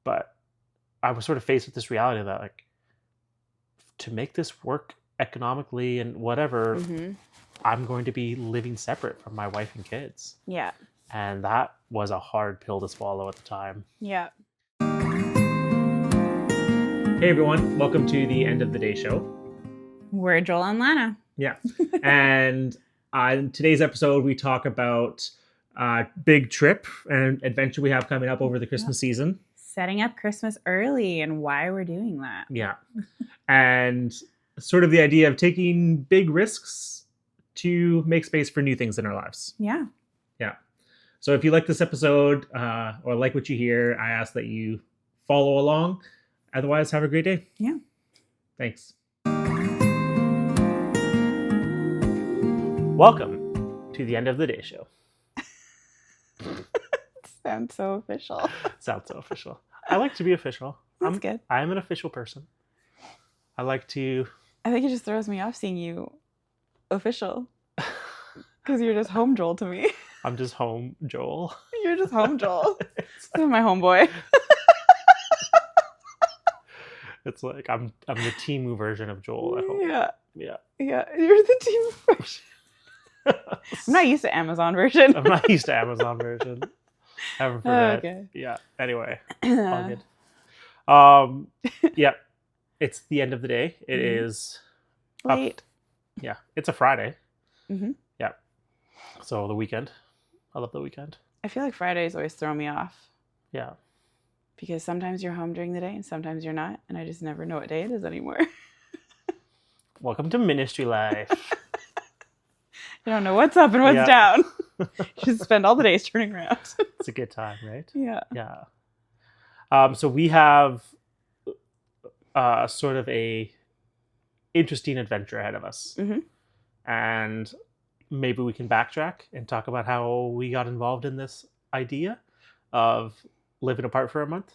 But I was sort of faced with this reality that, like, to make this work economically and whatever, I'm going to be living separate from my wife and kids. Yeah. And that was a hard pill to swallow at the time. Yeah. Hey everyone, welcome to the End of the Day show. We're Joel and Lana. Yeah. And on today's episode, we talk about big trip and adventure we have coming up over the Christmas season. Setting up Christmas early and why we're doing that. Yeah. And sort of the idea of taking big risks to make space for new things in our lives. Yeah. Yeah. So if you like this episode or like what you hear, I ask that you follow along. Otherwise, have a great day. Yeah. Thanks. Welcome to the End of the Day show. Sounds so official. Sounds so official. I like to be official. That's good. I'm an official person. I like to... I think it just throws me off seeing you official. Because you're just home Joel to me. I'm just home Joel. You're just home Joel. You're my homeboy. It's like I'm the Temu version of Joel at home. Yeah. Yeah. Yeah. You're the Temu version. I'm not used to Amazon version. I'm not used to Amazon version. Haven't forget. Okay. Yeah. Anyway, all good. Yeah. It's the end of the day. It is late. Yeah. It's a Friday. Mm-hmm. Yeah. So the weekend. I love the weekend. I feel like Fridays always throw me off. Yeah. Because sometimes you're home during the day and sometimes you're not. And I just never know what day it is anymore. Welcome to ministry life. You don't know what's up and what's down. You just spend all the days turning around. It's a good time, right? Yeah. Yeah. So we have sort of a interesting adventure ahead of us. Mm-hmm. And maybe we can backtrack and talk about how we got involved in this idea of living apart for a month.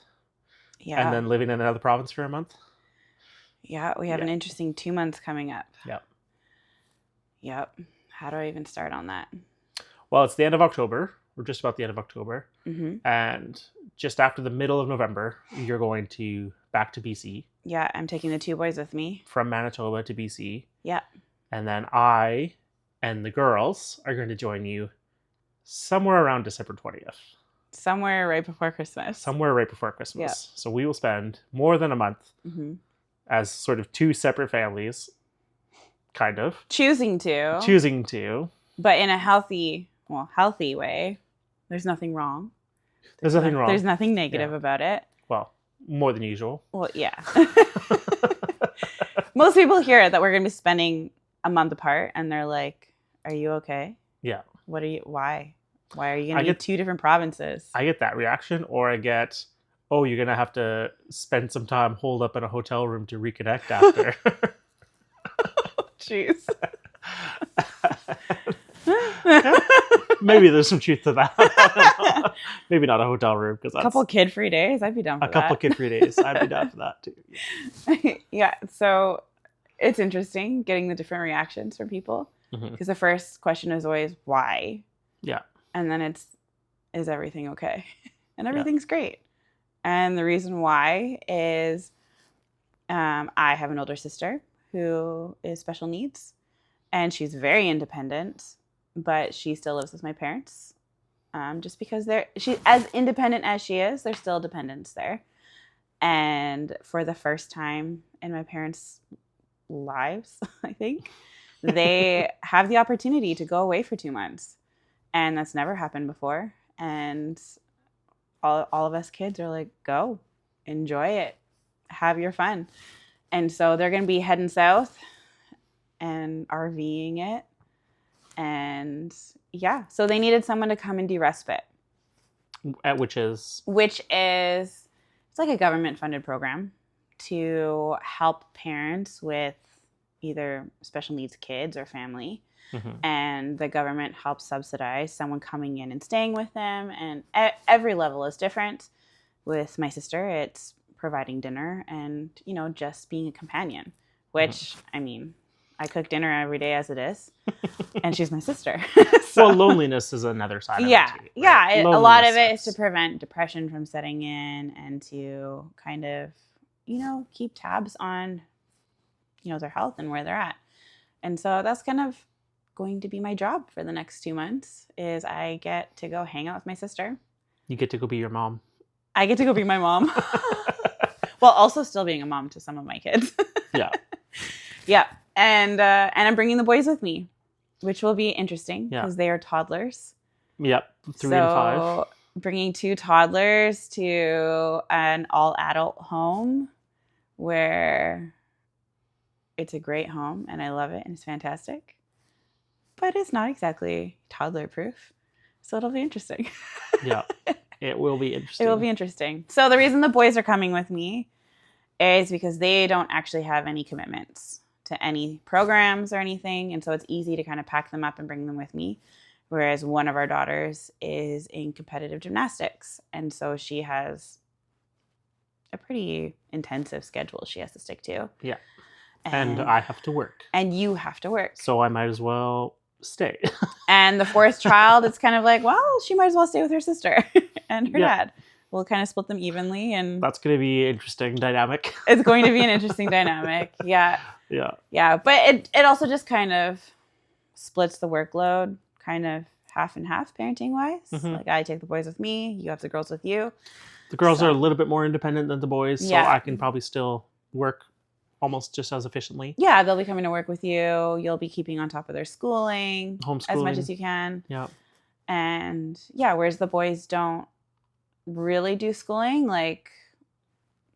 Yeah. And then living in another province for a month. Yeah, we have an interesting 2 months coming up. Yep. Yep. How do I even start on that? Well, it's the end of October. We're just about the end of October. Mm-hmm. And just after the middle of November, you're going back to BC. Yeah, I'm taking the two boys with me. From Manitoba to BC. Yeah. And then I and the girls are going to join you somewhere around December 20th. Somewhere right before Christmas. Yeah. So we will spend more than a month as sort of two separate families, kind of. Choosing to. But in a healthy way. There's nothing wrong. There's nothing wrong. There's nothing negative about it. Well, more than usual. Well, yeah. Most people hear that we're going to be spending a month apart and they're like, are you okay? Yeah. Why? Why are you going to be two different provinces? I get that reaction, or I get, oh, you're going to have to spend some time holed up in a hotel room to reconnect after. Jeez. Maybe there's some truth to that. Maybe not a hotel room. Because a couple kid-free days, I'd be down for that. A couple kid-free days, I'd be down for that too. Yeah. Yeah, so it's interesting getting the different reactions from people. Because the first question is always, why? Yeah. And then it's, is everything okay? And everything's great. And the reason why is I have an older sister who is special needs. And she's very independent, but she still lives with my parents. Just because she's as independent as she is, there's still dependence there. And for the first time in my parents' lives, I think, they have the opportunity to go away for 2 months. And that's never happened before. And all of us kids are like, go, enjoy it, have your fun. And so they're going to be heading south and RVing it. And yeah, so they needed someone to come and do respite. Which is, it's like a government funded program to help parents with either special needs kids or family. And the government helps subsidize someone coming in and staying with them. And every level is different. With my sister, it's providing dinner and, just being a companion, which, I mean, I cook dinner every day as it is, and she's my sister. Well, loneliness is another side of it too. Right? Yeah. A lot of it is to sucks. prevent depression from setting in and to kind of, keep tabs on, their health and where they're at. And so that's kind of going to be my job for the next 2 months is I get to go hang out with my sister. You get to go be your mom. I get to go be my mom. While also still being a mom to some of my kids. Yeah. Yeah. And I'm bringing the boys with me, which will be interesting because they are toddlers. Yep. 3 and 5. Bringing 2 toddlers to an all-adult home where it's a great home and I love it and it's fantastic. But it's not exactly toddler-proof. So it'll be interesting. Yeah. It will be interesting. It will be interesting. So the reason the boys are coming with me is because they don't actually have any commitments to any programs or anything. And so it's easy to kind of pack them up and bring them with me. Whereas one of our daughters is in competitive gymnastics. And so she has a pretty intensive schedule she has to stick to. Yeah. And I have to work. And you have to work. So I might as well stay. And the 4th child, it's kind of like, well, she might as well stay with her sister and her dad. We'll kind of split them evenly. And that's going to be an interesting dynamic. It's going to be an interesting dynamic. Yeah. Yeah. Yeah. But it also just kind of splits the workload kind of half and half parenting wise. Mm-hmm. Like I take the boys with me. You have the girls with you. The girls are a little bit more independent than the boys. So I can probably still work almost just as efficiently. Yeah, they'll be coming to work with you. You'll be keeping on top of their schooling. Homeschooling. As much as you can. Yeah. And whereas the boys don't really do schooling, like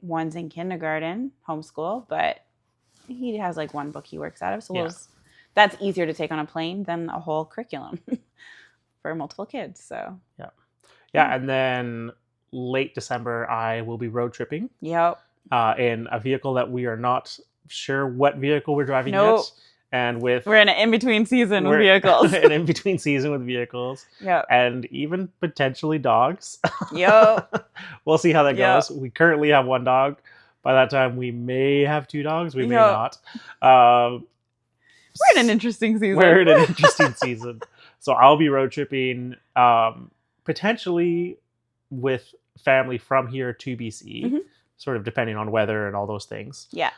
one's in kindergarten, homeschool, but he has like one book he works out of. So that's easier to take on a plane than a whole curriculum for multiple kids. So yeah. And then late December, I will be road tripping. Yep. In a vehicle that we are not sure what vehicle we're driving yet. And we're in an in-between season with vehicles. An in-between season with vehicles. Yeah. And even potentially dogs. Yep. We'll see how that goes. We currently have 1 dog. By that time, we may have 2 dogs. We may not. We're in an interesting season. So I'll be road tripping potentially with family from here to BC, sort of depending on weather and all those things. Yeah.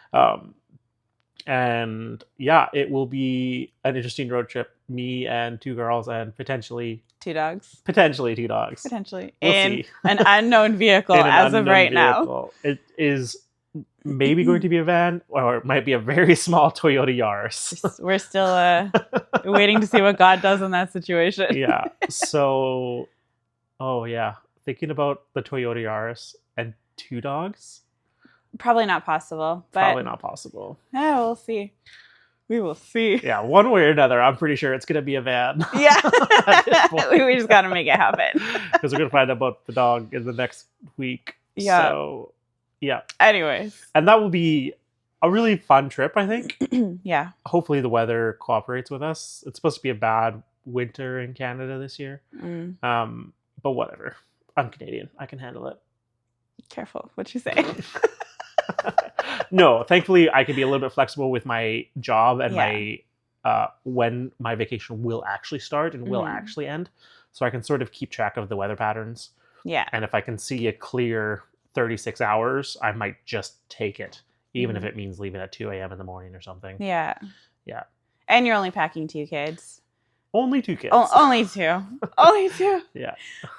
And it will be an interesting road trip. Me and 2 girls and potentially 2 dogs. Potentially 2 dogs. Potentially. We'll in see. An unknown vehicle as of right now. It is maybe going to be a van, or it might be a very small Toyota Yaris. We're still waiting to see what God does in that situation. Yeah. So, thinking about the Toyota Yaris and 2 dogs. Probably not possible. But probably not possible. Yeah, we'll see. We will see. Yeah, one way or another, I'm pretty sure it's going to be a van. Yeah. We just got to make it happen. Because we're going to find out about the dog in the next week. Yeah. So, yeah. Anyways. And that will be a really fun trip, I think. Yeah. Hopefully the weather cooperates with us. It's supposed to be a bad winter in Canada this year. But whatever. I'm Canadian. I can handle it. Careful what you say. No, thankfully I can be a little bit flexible with my job and my when my vacation will actually start and will actually end. So I can sort of keep track of the weather patterns. Yeah. And if I can see a clear 36 hours, I might just take it, even if it means leaving at 2 a.m. in the morning or something. Yeah. Yeah. And you're only packing 2 kids. Only 2 kids. Only 2. Only 2. Yeah.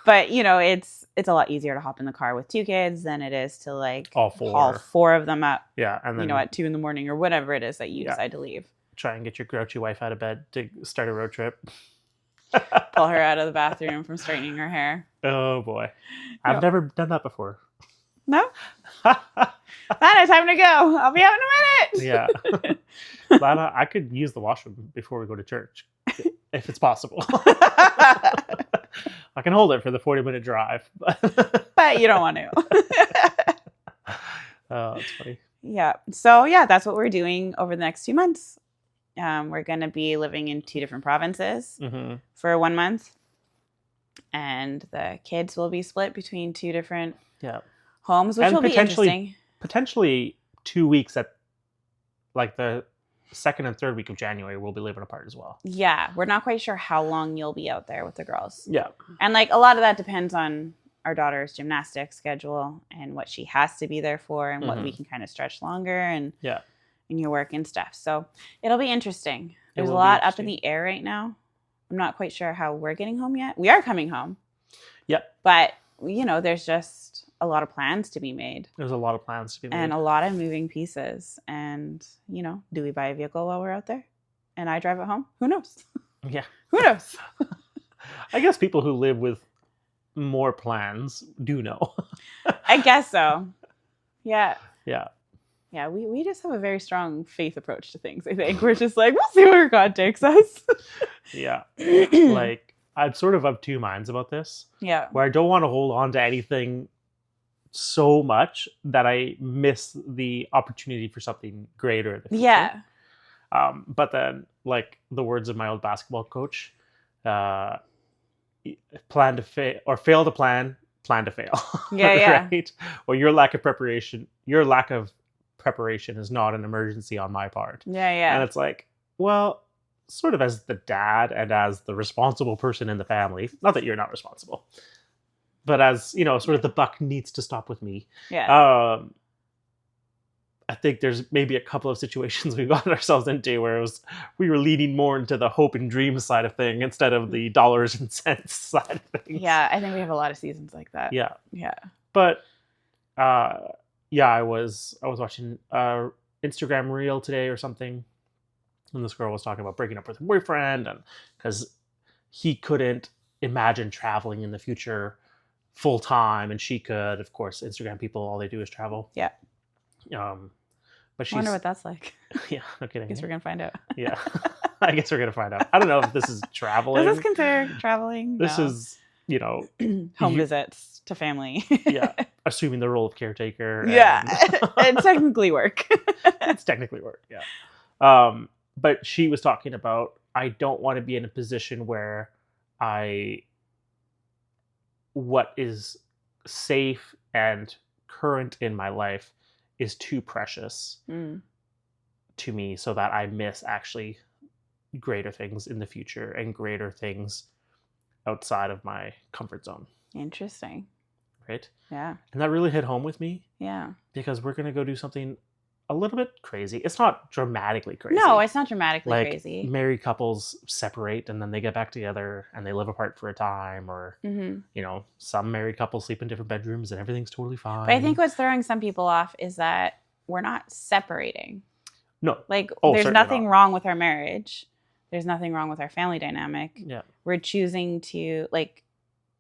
But, it's a lot easier to hop in the car with 2 kids than it is to, like, all 4. Haul 4 of them up. Yeah. And then, at 2 in the morning or whatever it is that you decide to leave. Try and get your grouchy wife out of bed to start a road trip. Pull her out of the bathroom from straightening her hair. Oh, boy. I've never done that before. No? Lana, time to go. I'll be out in a minute. Yeah. Lana, I could use the washroom before we go to church. If it's possible. I can hold it for the 40-minute drive. But you don't want to. Oh, that's funny. Yeah. So, that's what we're doing over the next 2 months. We're going to be living in 2 different provinces for 1 month. And the kids will be split between 2 different homes, which will be interesting. Potentially 2 weeks at like the second and third week of January, we'll be living apart as well. Yeah, we're not quite sure how long you'll be out there with the girls. Yeah. And like a lot of that depends on our daughter's gymnastics schedule and what she has to be there for and what we can kind of stretch longer and your work and stuff. So it'll be interesting. There's a lot up in the air right now. I'm not quite sure how we're getting home yet. We are coming home. Yep. But, there's just a lot of plans to be made. There's a lot of plans to be made. And a lot of moving pieces. And, do we buy a vehicle while we're out there? And I drive it home? Who knows? Yeah. Who knows? I guess people who live with more plans do know. I guess so. Yeah. Yeah. Yeah, we just have a very strong faith approach to things, I think. We're just like, we'll see where God takes us. Yeah. Like, I'm sort of two minds about this. Yeah. Where I don't want to hold on to anything so much that I miss the opportunity for something greater in the future. Yeah. But then, like the words of my old basketball coach, plan to fail or fail to plan to fail. Yeah. Right? Or your lack of preparation is not an emergency on my part. Yeah. And it's like, well, sort of as the dad and as the responsible person in the family, not that you're not responsible, but as, sort of the buck needs to stop with me. Yeah. I think there's maybe a couple of situations we got ourselves into where we were leaning more into the hope and dreams side of thing instead of the dollars and cents side of things. Yeah, I think we have a lot of seasons like that. Yeah. Yeah. But I was watching Instagram reel today or something, and this girl was talking about breaking up with her boyfriend, and because he couldn't imagine traveling in the future full time, and she could. Of course, Instagram people, all they do is travel. Yeah. But I wonder what that's like. Yeah, no kidding. I guess we're gonna find out. Yeah, I guess we're gonna find out. I don't know if this is traveling. Does this consider traveling? This No. is, home visits to family. Yeah, assuming the role of caretaker. Yeah, it's technically work. It's technically work. Yeah. But she was talking about, I don't want to be in a position where what is safe and current in my life is too precious to me, so that I miss actually greater things in the future and greater things outside of my comfort zone. Interesting. Right? Yeah. And that really hit home with me. Yeah. Because we're going to go do something a little bit crazy. It's not dramatically crazy. No, it's not dramatically like, crazy. Married couples separate and then they get back together and they live apart for a time, or some married couples sleep in different bedrooms and everything's totally fine. But I think what's throwing some people off is that we're not separating. No. Like, Oh, there's certainly nothing not. wrong with our marriage. There's nothing wrong with our family dynamic. Yeah. We're choosing to, like,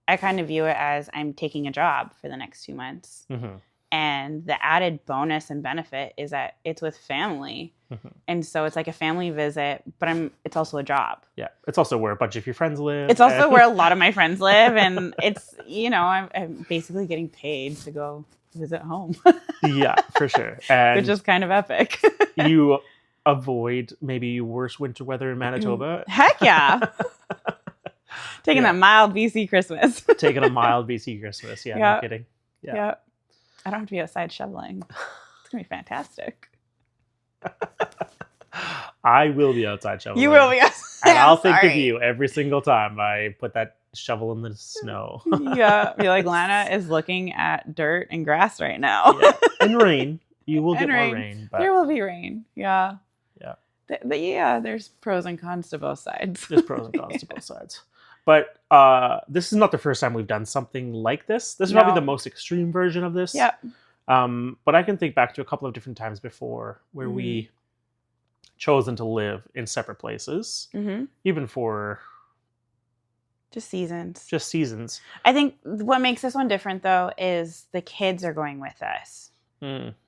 I kind of view it as I'm taking a job for the next 2 months. Mm-hmm. And the added bonus and benefit is that it's with family. Mm-hmm. And so it's like a family visit, but it's also a job. Yeah. It's also where a bunch of your friends live. It's also where a lot of my friends live. And it's, I'm basically getting paid to go visit home. Yeah, for sure. And which is kind of epic. you avoid maybe worse winter weather in Manitoba. Heck yeah. Taking that mild BC Christmas. Taking a mild BC Christmas. Yeah, no kidding. Yeah. I don't have to be outside shoveling. It's going to be fantastic. I will be outside shoveling. You will be outside. And I'll think of you every single time I put that shovel in the snow. Yeah. You're like, Lana is looking at dirt and grass right now. Yeah. And rain. You will get more rain. But there will be rain. Yeah. Yeah. But yeah, there's pros and cons to both sides. There's pros and cons to both sides. But this is not the first time we've done something like this. This is probably the most extreme version of this. Yeah. But I can think back to a couple of different times before where we chosen to live in separate places, even for just seasons. Just seasons. I think what makes this one different, though, is the kids are going with us.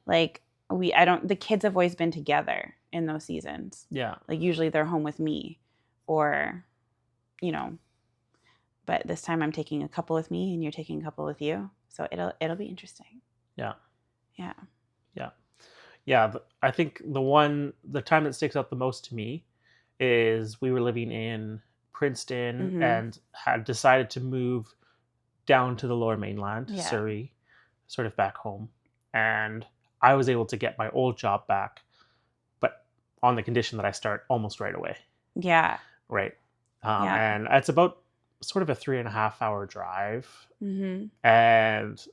Like the kids have always been together in those seasons. Yeah. Like usually they're home with me, or, but this time I'm taking a couple with me and you're taking a couple with you. So it'll be interesting. Yeah. Yeah. Yeah. Yeah. I think the time that sticks out the most to me is we were living in Princeton and had decided to move down to the Lower Mainland, Surrey, sort of back home. And I was able to get my old job back, but on the condition that I start almost right away. Yeah. Right. Yeah. And it's about sort of a 3.5 hour drive. Mm-hmm. And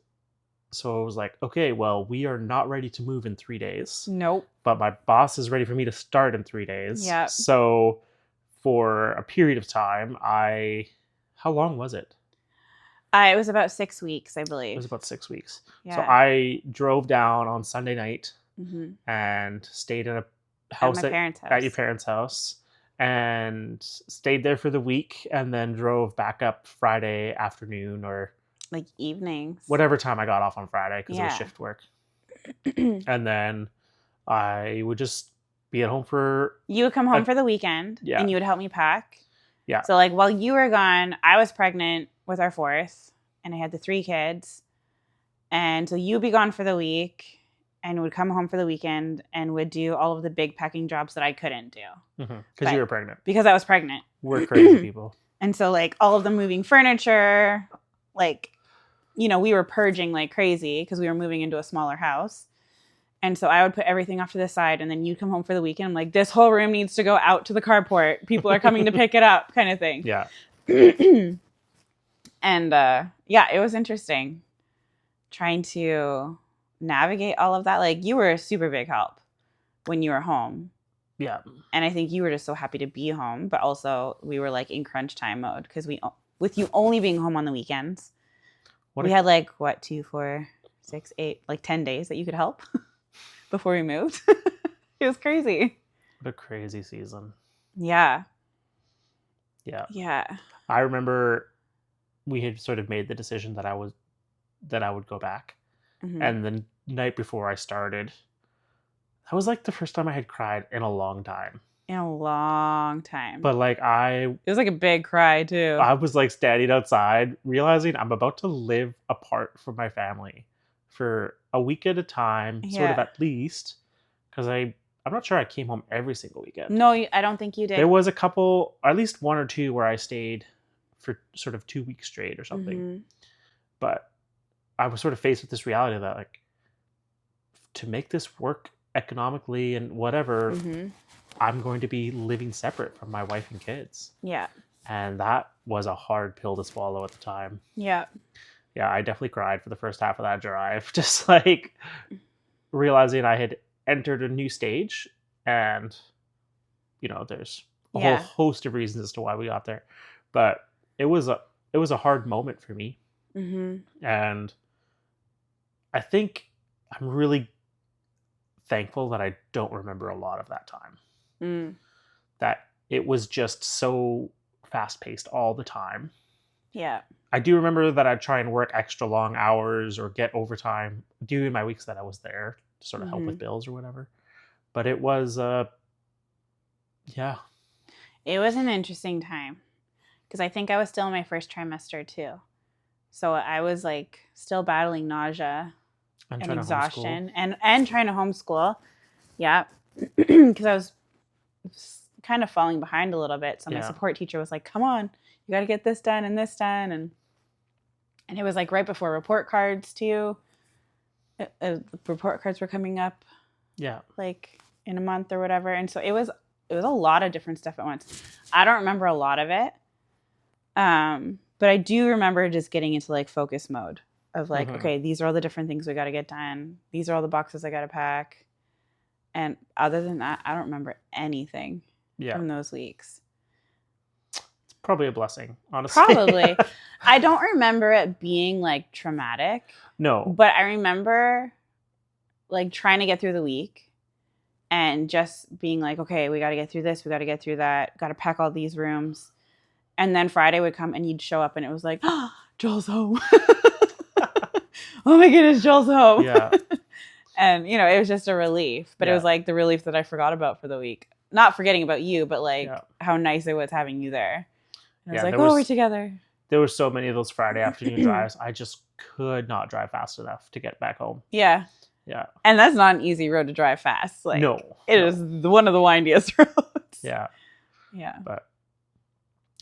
so I was like, okay, well, we are not ready to move in 3 days, Nope. but my boss is ready for me to start in 3 days. Yeah. So for a period of time, how long was it? It was about 6 weeks, I It believe. was about 6 weeks. Yeah. So I drove down on Sunday night Mm-hmm. and stayed in a house At my parents' house. at your parents' house and stayed there for the week and then drove back up Friday afternoon or Like evenings. whatever time I got off on Friday because it was Yeah. shift work. And then I would just be at home for You would come home for the weekend, Yeah. and you would help me pack. Yeah. So, like, while you were gone, I was pregnant with our fourth, and I had the 3 kids. And so you'd be gone for the week and would come home for the weekend and would do all of the big packing jobs that I couldn't do. Because you were pregnant. Because I was pregnant. We're crazy people. And so, like, all of the moving furniture, like, you know, we were purging like crazy because we were moving into a smaller house. And so I would put everything off to the side, and then you'd come home for the weekend. I'm like, this whole room needs to go out to the carport. People are coming to pick it up, kind of thing. Yeah. And yeah, it was interesting trying to navigate all of that. Like, you were a super big help when you were home. Yeah. And I think you were just so happy to be home, but also we were like in crunch time mode because with you only being home on the weekends, we had like 2, 4, 6, 8, like 10 days that you could help before we moved. It was crazy. What a crazy season. Yeah. Yeah. Yeah. I remember we had sort of made the decision that I would go back. Mm-hmm. And the night before I started, that was like the first time I had cried in a long time. In a long time. But like it was like a big cry too. I was like standing outside realizing I'm about to live apart from my family for a week at a time, sort of at least, because I'm not sure I came home every single weekend. No, I don't think you did. There was a couple, at least 1 or 2 where I stayed for sort of 2 weeks straight or something. Mm-hmm. But I was sort of faced with this reality that, like, to make this work economically and whatever, Mm-hmm. I'm going to be living separate from my wife and kids. Yeah. And that was a hard pill to swallow at the time. Yeah. Yeah, I definitely cried for the first half of that drive. Just like realizing I had entered a new stage, and you know, there's a whole host of reasons as to why we got there. But it was a hard moment for me. Mm-hmm. And I think I'm really thankful that I don't remember a lot of that time. That it was just so fast-paced all the time. Yeah. I do remember that I'd try and work extra long hours or get overtime during my weeks that I was there to sort of help with bills or whatever. But it was, yeah. It was an interesting time because I think I was still in my first trimester too. So I was like still battling nausea and exhaustion and trying to homeschool. Yeah. Because I was kind of falling behind a little bit. So my support teacher was like, come on, you got to get this done and this done. And it was like right before report cards too. Report cards were coming up. Yeah. Like in a month or whatever. And so it was a lot of different stuff at once. I don't remember a lot of it. But I do remember just getting into like focus mode of like, okay, these are all the different things we got to get done. These are all the boxes I got to pack. And other than that, I don't remember anything from those weeks. It's probably a blessing, honestly. Probably. I don't remember it being like traumatic. No. But I remember like trying to get through the week and just being like, okay, we got to get through this. We got to get through that. Got to pack all these rooms. And then Friday would come and you'd show up and it was like, oh, Joel's home. Oh my goodness, Joel's home. Yeah. And, you know, it was just a relief. But it was like the relief that I forgot about for the week. Not forgetting about you, but like how nice it was having you there. And I was like, oh, we're together. There were so many of those Friday afternoon drives. I just could not drive fast enough to get back home. Yeah. Yeah. And that's not an easy road to drive fast. Like, no. It is one of the windiest roads. Yeah. Yeah.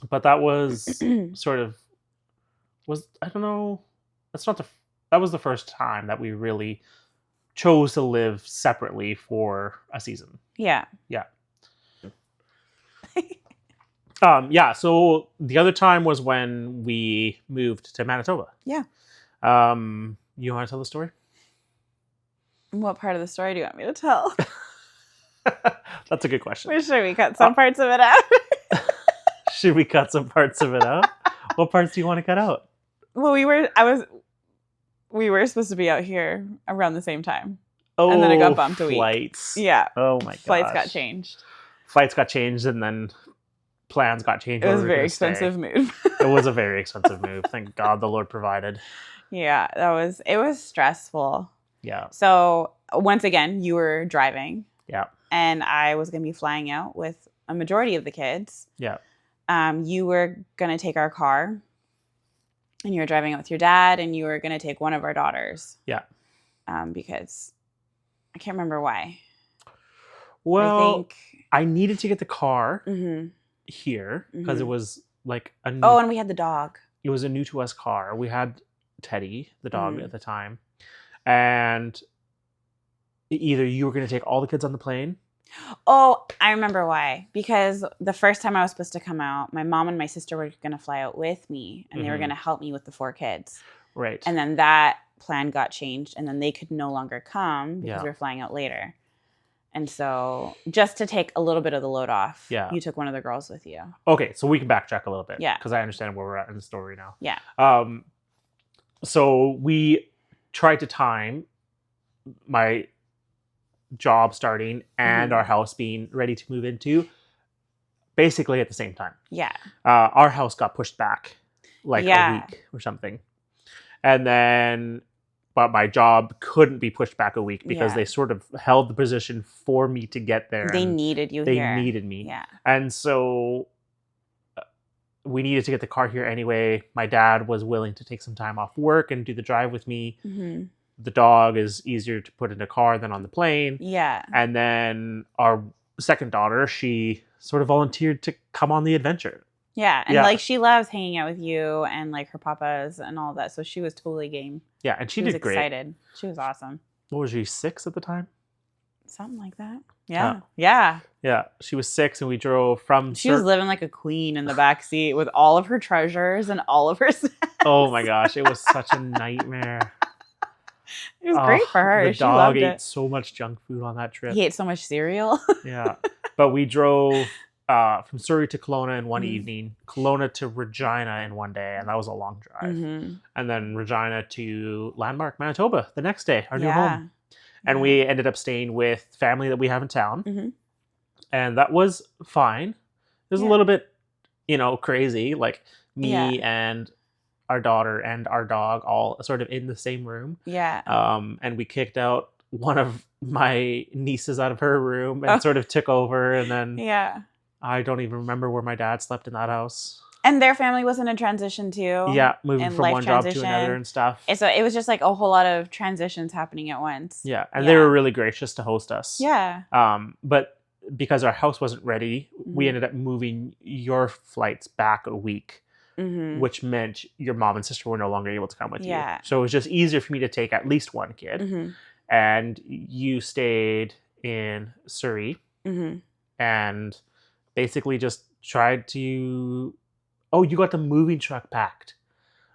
But that was sort of I don't know. That was the first time that we really chose to live separately for a season. Yeah. Yeah. Yeah. So the other time was when we moved to Manitoba. Yeah. You want to tell the story? What part of the story do you want me to tell? That's a good question. Or should we cut some parts of it out? Should we cut some parts of it out? What parts do you want to cut out? Well, we were supposed to be out here around the same time. Oh, and then it got bumped a week. Flights. Yeah. Oh my god. Flights got changed. Flights got changed, and then plans got changed. It was a very expensive move. It was a very expensive move. Thank God the Lord provided. Yeah, it was stressful. Yeah. So once again, you were driving. Yeah. And I was going to be flying out with a majority of the kids. Yeah. You were going to take our car, and you were driving out with your dad, and you were going to take one of our daughters. Yeah. Because I can't remember why. Well, I needed to get the car here because it Mhm. was like a new, and we had the dog. it was a new to us car. We had Teddy, the dog, at the time, and either you were going to take all the kids on the plane. Oh, I remember why. Because the first time I was supposed to come out, my mom and my sister were going to fly out with me, and they were going to help me with the 4 kids. Right. And then that plan got changed, and then they could no longer come because Yeah. we were flying out later. And so just to take a little bit of the load off, Yeah. you took one of the girls with you. Okay, so we can backtrack a little bit. Yeah. Because I understand where we're at in the story now. Yeah. So we tried to time my job starting and our house being ready to move into basically at the same time. Yeah. Our house got pushed back like a Yeah. week or something. And then, but my job couldn't be pushed back a week because Yeah. they sort of held the position for me to get there. They and needed you they here. needed me. Yeah. And so we needed to get the car here anyway. My dad was willing to take some time off work and do the drive with me. Mm-hmm. The dog is easier to put in a car than on the plane. Yeah. And then our second daughter, she sort of volunteered to come on the adventure. Yeah. And Yeah. like she loves hanging out with you and like her papas and all that. So she was totally game. Yeah, and she was did great. excited. She was awesome. What was she, 6 at the time? Something like that. Yeah. Oh. Yeah. Yeah, she was 6, and we drove from... She was living like a queen in the back seat with all of her treasures and all of her snacks. Oh my gosh, it was such a nightmare. It was great for her. The She dog loved ate it. so much junk food on that trip. He ate so much cereal. Yeah. But we drove from Surrey to Kelowna in one Mhm. evening, Kelowna to Regina in one day, and that was a long drive. Mhm. And then Regina to Landmark, Manitoba the next day, our new Yeah. home. And we ended up staying with family that we have in town. Mhm. And that was fine. It was a Yeah. little bit, crazy. Like me Yeah. and our daughter and our dog all sort of in the same room. Yeah. And we kicked out one of my nieces out of her room and sort of took over. And then Yeah. I don't even remember where my dad slept in that house. And their family was in a transition too. Yeah, moving and from life one job to transition. another and stuff. And so it was just like a whole lot of transitions happening at once. Yeah, and they were really gracious to host us. Yeah. But because our house wasn't ready, we Mhm. ended up moving your flights back a week, Mm-hmm. which meant your mom and sister were no longer able to come with Yeah. you. So it was just easier for me to take at least one kid. Mm-hmm. And you stayed in Surrey Mm-hmm. and basically just tried to... Oh, you got the moving truck packed.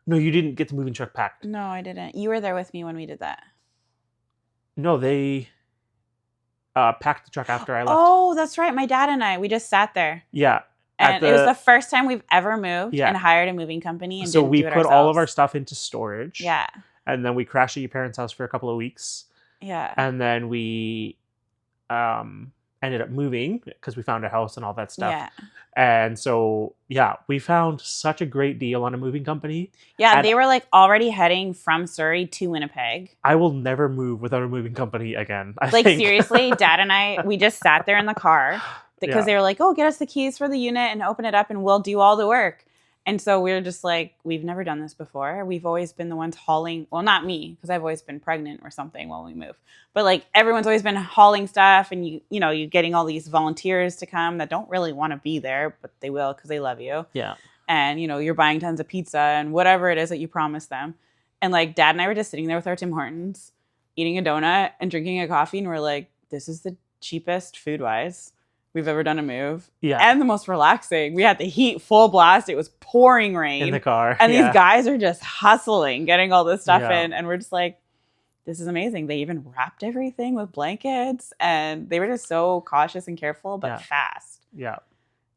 No, you didn't get the moving truck packed. No, I didn't. You were there with me when we did that. No, they packed the truck after I left. Oh, that's right. My dad and I, we just sat there. Yeah. And it was the first time we've ever moved Yeah. and hired a moving company. And So didn't we do it put all of ourselves. our stuff into storage. Yeah. And then we crashed at your parents' house for a couple of weeks. Yeah. And then we ended up moving because we found a house and all that stuff. Yeah. And so, yeah, we found such a great deal on a moving company. Yeah. And they were like already heading from Surrey to Winnipeg. I will never move without a moving company again. I Like think. seriously, Dad and I, we just sat there in the car because Yeah. they were like, "Oh, get us the keys for the unit and open it up, and we'll do all the work." And so we were just like, "We've never done this before. We've always been the ones hauling. Well, not me, because I've always been pregnant or something when we move. But like everyone's always been hauling stuff, and you're getting all these volunteers to come that don't really want to be there, but they will because they love you. Yeah. And you're buying tons of pizza and whatever it is that you promise them. And like Dad and I were just sitting there with our Tim Hortons, eating a donut and drinking a coffee, and we're like, this is the cheapest food-wise we've ever done a move. Yeah. And the most relaxing. We had the heat full blast. It was pouring rain. In the car. And yeah. these guys are just hustling, getting all this stuff Yeah. in. And we're just like, this is amazing. They even wrapped everything with blankets. And they were just so cautious and careful, but Yeah. fast. Yeah.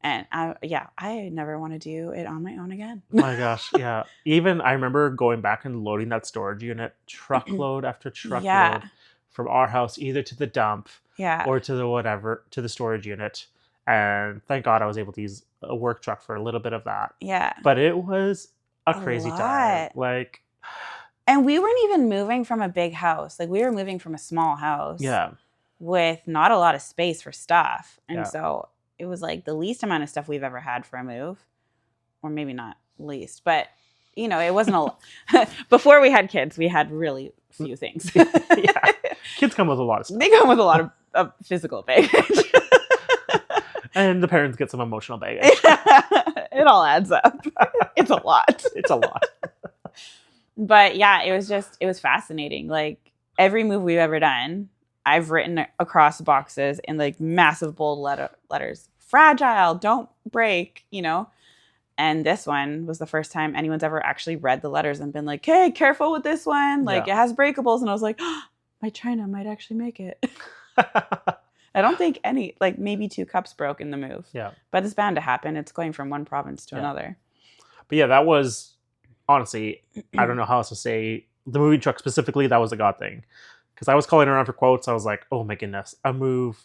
And I never want to do it on my own again. Oh my gosh, yeah. Even I remember going back and loading that storage unit, truckload after truckload, Yeah. from our house either to the dump Yeah. or to the whatever, to the storage unit. And thank God I was able to use a work truck for a little bit of that. Yeah. But it was a A crazy time. lot. Like, And we weren't even moving from a big house. Like, we were moving from a small house. yeah, With not a lot of space for stuff. And Yeah. so it was like the least amount of stuff we've ever had for a move. Or maybe not least, but you know, it wasn't a lot. Before we had kids, we had really few things. yeah. Kids come with a lot of stuff. They come with a lot of physical baggage. And the parents get some emotional baggage. It all adds up. It's a lot. It's a lot. But yeah, it was fascinating. Like every move we've ever done, I've written across boxes in like massive bold letters, fragile, don't break, you know? And this one was the first time anyone's ever actually read the letters and been like, hey, careful with this one. Like Yeah. it has breakables. And I was like, oh, my china might actually make it. I don't think maybe 2 cups broke in the move. Yeah. But it's bound to happen. It's going from one province to Yeah. another. But yeah, that was honestly, I don't know how else to say the moving truck specifically. That was a God thing. Because I was calling around for quotes. I was like, oh my goodness, a move,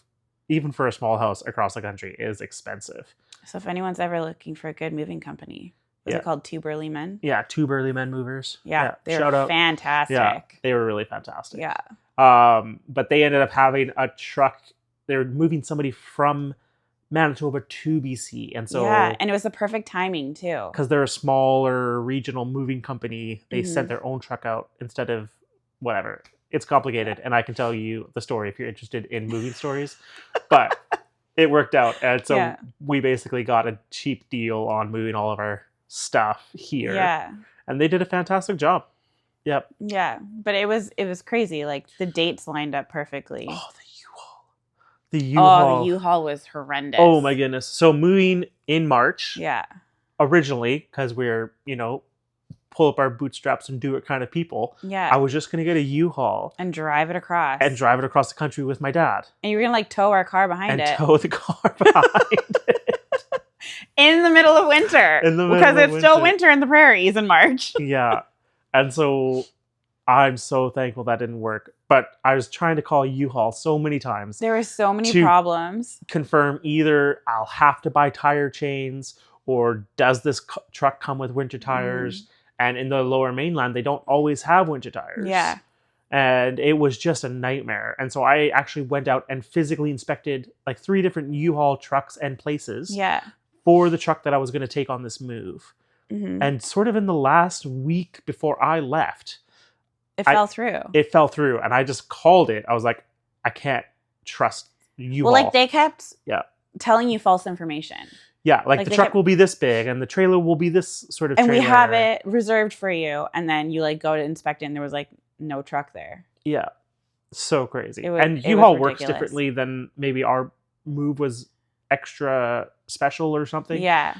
even for a small house across the country, is expensive. So if anyone's ever looking for a good moving company, was Yeah. it called Two Burly Men? Yeah, 2 Burly Men Movers. Yeah, they shout were out. fantastic. Yeah, they were really fantastic. Yeah. But they ended up having a truck. They were moving somebody from Manitoba to BC. And so, yeah, and it was the perfect timing too. because they're a smaller regional moving company, they Mhm. sent their own truck out instead of whatever. It's complicated, and I can tell you the story if you're interested in moving stories. But it worked out, and so Yeah. we basically got a cheap deal on moving all of our stuff here. Yeah. And they did a fantastic job. Yep. Yeah. But it was crazy. Like the dates lined up perfectly. Oh, the U-Haul. The U-Haul. Oh, the U-Haul was horrendous. Oh my goodness. So moving in March, Yeah. originally, because we're, pull up our bootstraps and do it kind of people, Yeah. I was just going to get a U-Haul And drive it across. and drive it across the country with my dad. And you were gonna tow our car behind And it tow the car behind it. in the middle of winter. In the middle because of it's still winter. winter in the prairies in March. Yeah. And so I'm so thankful that didn't work. But I was trying to call U-Haul so many times. There were so many To- problems. Confirm either I'll have to buy tire chains, or does this truck come with winter tires? And in the lower mainland, they don't always have winter tires. Yeah. And it was just a nightmare. And so I actually went out and physically inspected like 3 different U-Haul trucks and places Yeah. for the truck that I was going to take on this move. Mhm. And sort of in the last week before I left, It fell through. it fell through. And I just called it. I was like, I can't trust U-Haul. Well, like they kept Yeah. telling you false information. Yeah, like Like the they truck kept- will be this big and the trailer will be this sort of And trailer. we have it reserved for you. And then you like go to inspect it and there was like no truck there. Yeah. So crazy. It was- And it U-Haul was works ridiculous. differently than maybe our move was extra special or something. Yeah.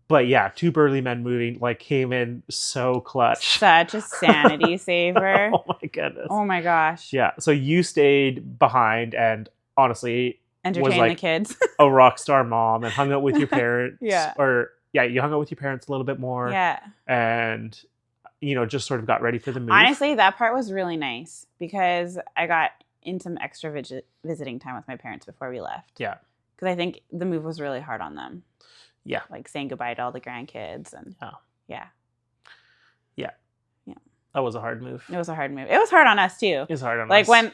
But yeah, 2 Burly Men moving like came in so clutch. Such a sanity saver. Oh my goodness. Oh my gosh. Yeah. So you stayed behind and honestly Entertain like- the kids. a rock star mom and hung out with your parents. Yeah. Or yeah, you hung out with your parents a little bit more. Yeah. And just sort of got ready for the move. Honestly, that part was really nice because I got in some extra visiting time with my parents before we left. Yeah. Because I think the move was really hard on them. Yeah. Like saying goodbye to all the grandkids and yeah. That was a hard move. It was a hard move. It was hard on us too. It was hard on Like us. when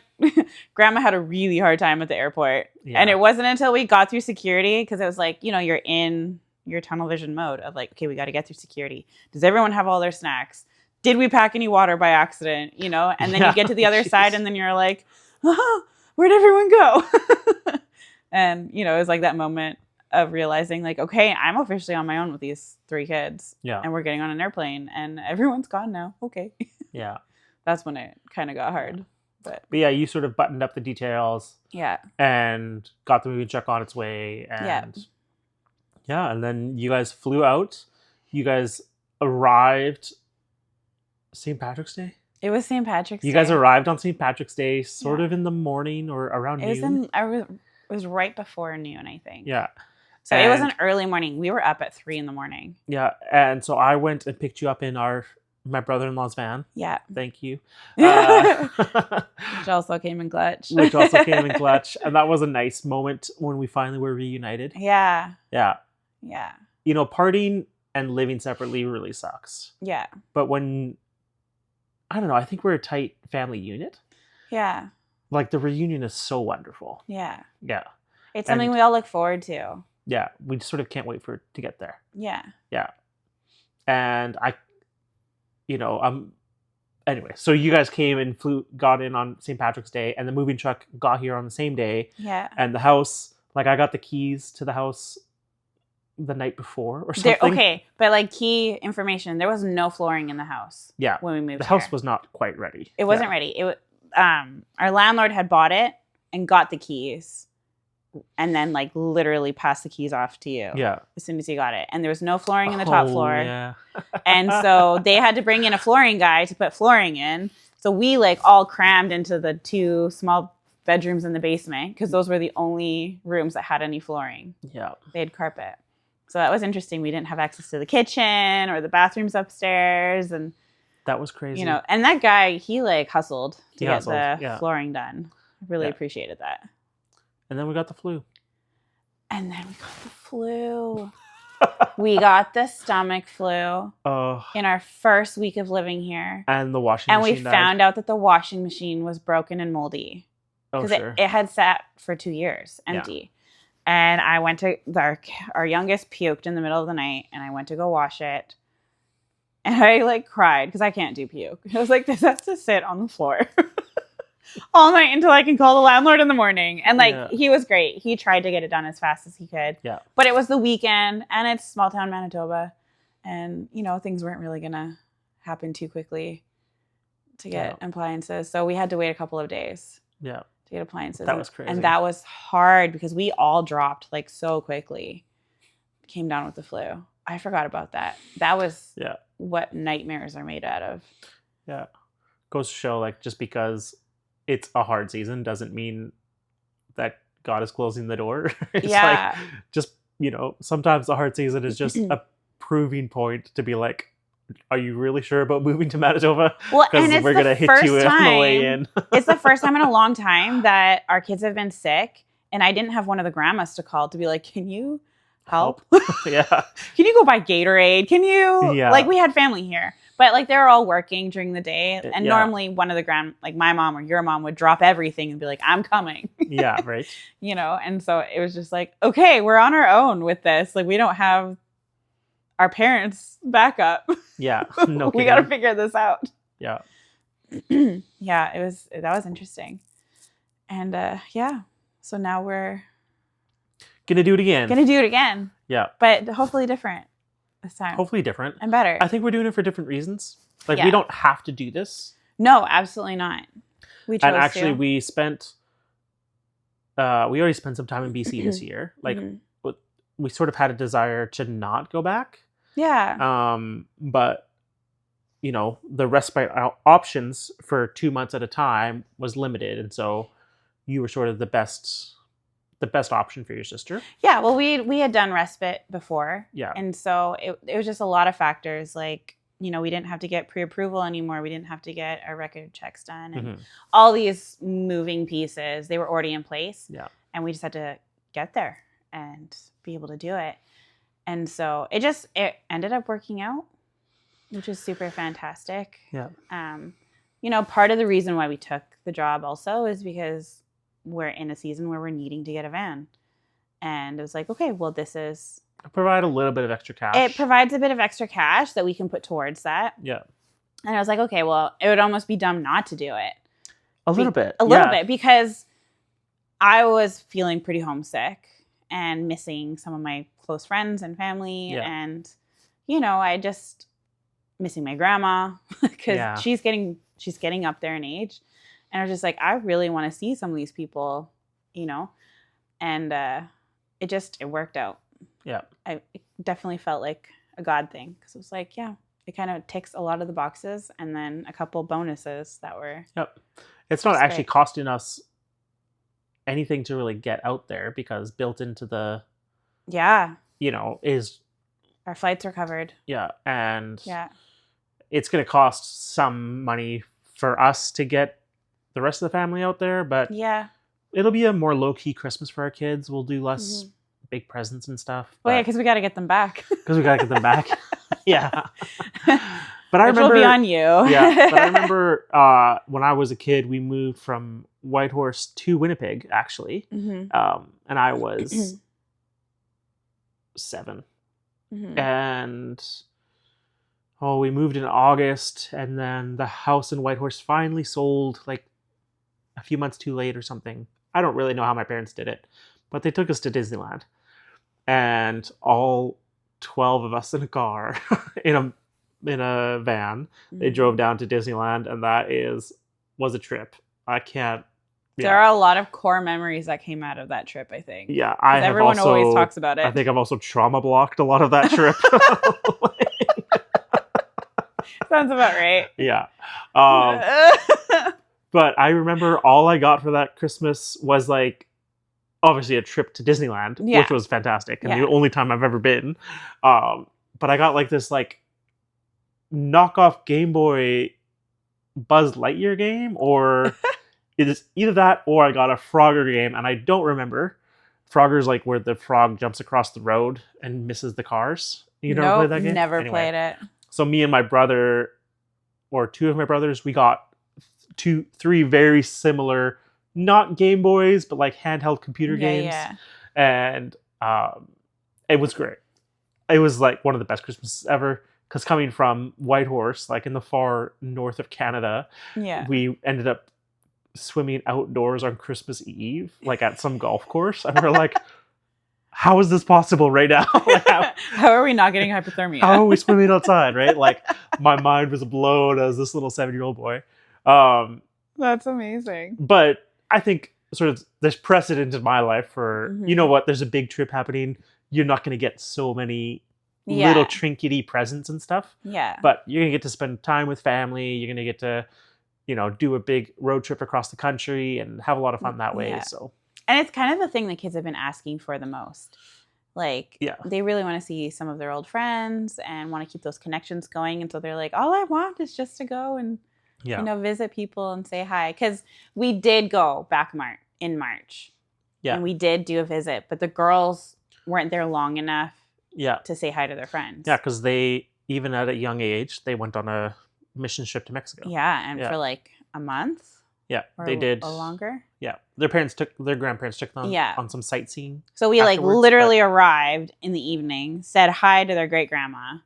grandma had a really hard time at the airport. Yeah. And it wasn't until we got through security, because it was like, you're in your tunnel vision mode of like, okay, we got to get through security. Does everyone have all their snacks? Did we pack any water by accident? And then you get to the other side and then you're like, where'd everyone go? And, it was like that moment of realizing like, okay, I'm officially on my own with these 3 kids. Yeah. And we're getting on an airplane and everyone's gone now. Okay. Yeah. That's when it kind of got hard. But yeah, you sort of buttoned up the details yeah. and got the moving truck on its way. And yeah, and then you guys flew out. You guys arrived St. Patrick's Day? It was St. Patrick's Day. You guys arrived on St. Patrick's Day sort of in the morning or around noon? It was right before noon, I think. Yeah. So it was an early morning. We were up at 3 a.m. Yeah, and so I went and picked you up in my brother-in-law's van. Yeah. Thank you. Which also came in clutch. And that was a nice moment when we finally were reunited. Yeah. Yeah. Yeah. You know, partying and living separately really sucks. Yeah. But when, I don't know, I think we're a tight family unit. Yeah. Like, the reunion is so wonderful. Yeah. Yeah. It's something we all look forward to. Yeah. We sort of can't wait for it to get there. Yeah. Yeah. And anyway, so you guys came and got in on St. Patrick's Day, and the moving truck got here on the same day. Yeah. And the house, like, I got the keys to the house the night before or something. Okay, but like key information, there was no flooring in the house. Yeah. When we moved the house was not quite ready. It wasn't ready. It our landlord had bought it and got the keys, and then like literally passed the keys off to you. Yeah. As soon as he got it, and there was no flooring in the top floor. Yeah. And so they had to bring in a flooring guy to put flooring in. So we like all crammed into the 2 small bedrooms in the basement because those were the only rooms that had any flooring. Yeah. They had carpet. So that was interesting. We didn't have access to the kitchen or the bathrooms upstairs, and that was crazy. You know, and that guy, he like hustled to get the flooring done. I really appreciated that. And then we got the flu. We got the stomach flu in our first week of living here. And the washing machine And we found out that the washing machine was broken and moldy. Because it had sat for 2 years empty. And I went to, our youngest puked in the middle of the night, and I went to go wash it. And I like cried because I can't do puke. I was like, this has to sit on the floor all night until I can call the landlord in the morning. And like, he was great. He tried to get it done as fast as he could. Yeah. But it was the weekend, and it's small town Manitoba. And, you know, things weren't really going to happen too quickly to get appliances. So we had to wait a couple of days. Yeah. To get appliances. That was crazy. And that was hard because we all dropped like so quickly. Came down with the flu. I forgot about that. That was what nightmares are made out of. Yeah. Goes to show, like, just because it's a hard season doesn't mean that God is closing the door. It's like, just, you know, sometimes the hard season is just a proving point to be like, are you really sure about moving to Manitoba? Well, and it's we're going to hit you on the way in. It's the first time in a long time that our kids have been sick, and I didn't have one of the grandmas to call to be like, can you help? Yeah. Can you go buy Gatorade? Can you? Yeah. Like, we had family here, but like they're all working during the day, and normally one of the like my mom or your mom would drop everything and be like, I'm coming. Yeah, right. You know, and so it was just like, okay, we're on our own with this. Like, we don't have our parents' backup. Yeah, no we got to figure this out. Yeah. Yeah, that was interesting. And so now we're gonna do it again. Yeah. But hopefully different this time. Hopefully different. And better. I think we're doing it for different reasons. Like, we don't have to do this. No, absolutely not. We chose and actually, we already spent some time in BC this year. Like, we sort of had a desire to not go back. Yeah. But, you know, the respite options for 2 months at a time was limited. And so you were sort of the best option for your sister. Yeah. Well, we had done respite before. Yeah. And so it was just a lot of factors. Like, you know, we didn't have to get pre-approval anymore. We didn't have to get our record checks done. And all these moving pieces, they were already in place. Yeah. And we just had to get there and be able to do it. And so it ended up working out, which is super fantastic. Yeah. You know, part of the reason why we took the job also is because we're in a season where we're needing to get a van. And it was like, okay, well, provide a little bit of extra cash. It provides a bit of extra cash that we can put towards that. Yeah. And I was like, okay, well, it would almost be dumb not to do it. A little bit, because I was feeling pretty homesick and missing some of my close friends and family. Yeah. And, you know, I just missing my grandma because she's getting she's getting up there in age. And I was just like, I really want to see some of these people, and it worked out. Yeah. It definitely felt like a God thing, because it was like, yeah, it kind of ticks a lot of the boxes, and then a couple bonuses that were. Yep. It's not actually great. costing us anything to really get out there, because built into the, is, our flights are covered. Yeah. And Yeah. it's going to cost some money for us to get the rest of the family out there, but yeah, it'll be a more low-key Christmas for our kids. We'll do less big presents and stuff. Well, yeah, because we got to get them back. Because we got to get them back. Yeah. But I Which remember, will be on you. Yeah. But I remember when I was a kid, we moved from Whitehorse to Winnipeg, actually. And I was 7. And we moved in August, and then the house in Whitehorse finally sold like a few months too late or something. I don't really know how my parents did it, but they took us to Disneyland, and all 12 of us in a car in a van, they drove down to Disneyland, and that was a trip. I can't. Yeah. There are a lot of core memories that came out of that trip, I think. Yeah, everyone always talks about it. I think I've also trauma blocked a lot of that trip. Sounds about right. Yeah. But I remember all I got for that Christmas was like, obviously a trip to Disneyland, which was fantastic, and the only time I've ever been. But I got like this like knockoff Game Boy Buzz Lightyear game, or it is either that or I got a Frogger game, and I don't remember. Frogger's like where the frog jumps across the road and misses the cars. You never played that game? Never played it. So me and my brother, or 2 of my brothers, we got 3 very similar, not Game Boys, but like handheld computer games. Yeah. And it was great. It was like one of the best Christmases ever, because coming from Whitehorse, like in the far north of Canada, we ended up swimming outdoors on Christmas Eve, like at some golf course. And we're like, how is this possible right now? Like, how are we not getting hypothermia? How are we swimming outside, right? Like, my mind was blown as this little 7-year-old boy. That's amazing. But I think sort of there's precedent in my life for, you know what, there's a big trip happening. You're not going to get so many little trinkety presents and stuff. Yeah. But you're going to get to spend time with family. You're going to get to, do a big road trip across the country and have a lot of fun that way. So. And it's kind of the thing the kids have been asking for the most. Like, they really want to see some of their old friends and want to keep those connections going. And so they're like, all I want is just to go and, visit people and say hi. Because we did go back in March. Yeah. And we did do a visit. But the girls weren't there long enough to say hi to their friends. Yeah, because they, even at a young age, they went on a mission trip to Mexico. Yeah, and for like a month. Yeah, they did. Or longer. Yeah, their grandparents took them on some sightseeing. So we literally arrived in the evening, said hi to their great grandma,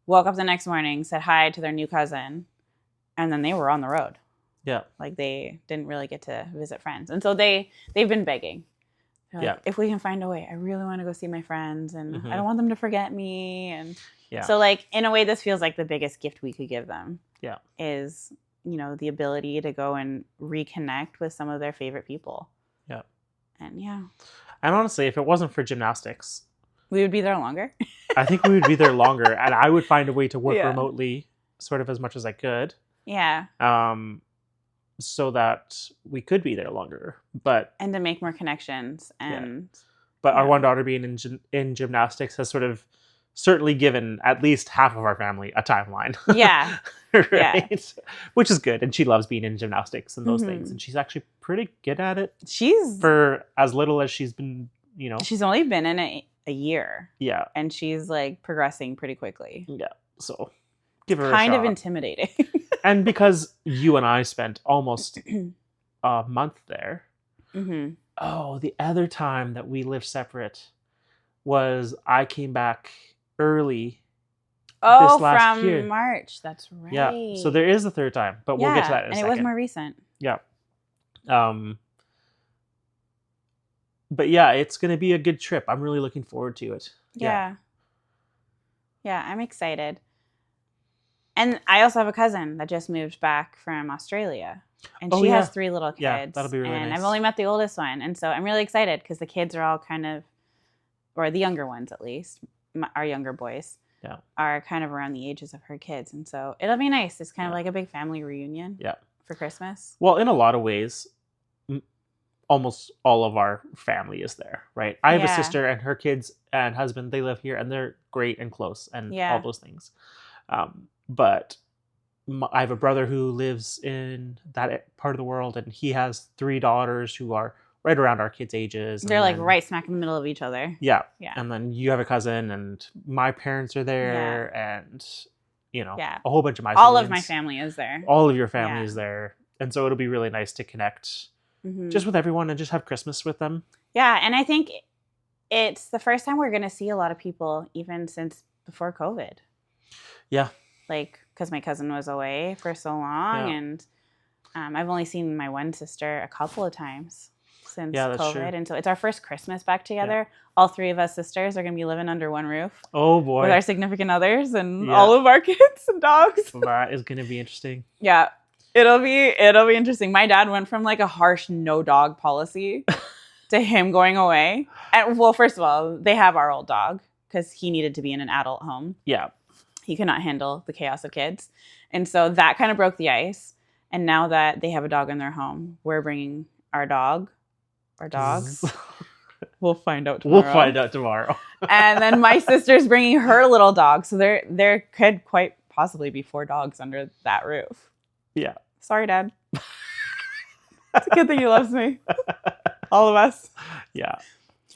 woke up the next morning, said hi to their new cousin, and then they were on the road. Yeah, like they didn't really get to visit friends, and so they've been begging. Like, if we can find a way, I really want to go see my friends, and I don't want them to forget me. And so, like, in a way, this feels like the biggest gift we could give them. Yeah, is the ability to go and reconnect with some of their favorite people. Yeah. And and honestly, if it wasn't for gymnastics, we would be there longer. I think we would be there longer, and I would find a way to work remotely sort of as much as I could. Yeah. So that we could be there longer, and to make more connections. And but our one daughter being in gymnastics has sort of certainly given at least half of our family a timeline. Yeah. Right. Yeah. Which is good. And she loves being in gymnastics and those things. And she's actually pretty good at it. For as little as she's been, She's only been in it a year. Yeah. And she's like progressing pretty quickly. Yeah. So give her kind a shot. Of intimidating. And because you and I spent almost a month there. Oh, the other time that we lived separate was I came back early. Oh, from year. March. That's right. Yeah. So there is a third time, but we'll get to that in a second. And it was more recent. Yeah. But yeah, it's going to be a good trip. I'm really looking forward to it. Yeah. Yeah, I'm excited. And I also have a cousin that just moved back from Australia. And Oh, she yeah. has 3 little Yeah, kids. that'll be really and nice. I've only met the oldest one. And so I'm really excited because the kids are all kind of, or the younger ones at least, our younger boys, Yeah. are kind of around the ages of her kids. And so it'll be nice. It's kind of Yeah. like a big family reunion Yeah. for Christmas. Well, in a lot of ways, almost all of our family is there, right? I have a Yeah. sister and her kids and husband, they live here and they're great and close and Yeah. all those things. But I have a brother who lives in that part of the world and he has 3 daughters who are right around our kids' ages. They're like right smack in the middle of each other. Yeah. Yeah. And then you have a cousin and my parents are there and, you know, Yeah. a whole bunch of my All siblings. of my family is there. All of your family Yeah. is there. And so it'll be really nice to connect Mhm. just with everyone and just have Christmas with them. Yeah. And I think it's the first time we're going to see a lot of people even since before COVID. Yeah. Like, because my cousin was away for so long. Yeah. And I've only seen my one sister a couple of times since Yeah, that's COVID. true. And so it's our first Christmas back together. All 3 of us sisters are going to be living under one roof Oh, boy. with our significant others and Yeah. all of our kids and dogs. That is going to be interesting. Yeah. It'll be interesting. My dad went from like a harsh no dog policy to him going away. And well, first of all, they have our old dog because he needed to be in an adult home. Yeah. He could not handle the chaos of kids. And so that kind of broke the ice. And now that they have a dog in their home, we're bringing our dog or dogs. We'll find out tomorrow. And then my sister's bringing her little dog. So there could quite possibly be 4 dogs under that roof. Yeah. Sorry, Dad. It's a good thing he loves me. All of us. Yeah.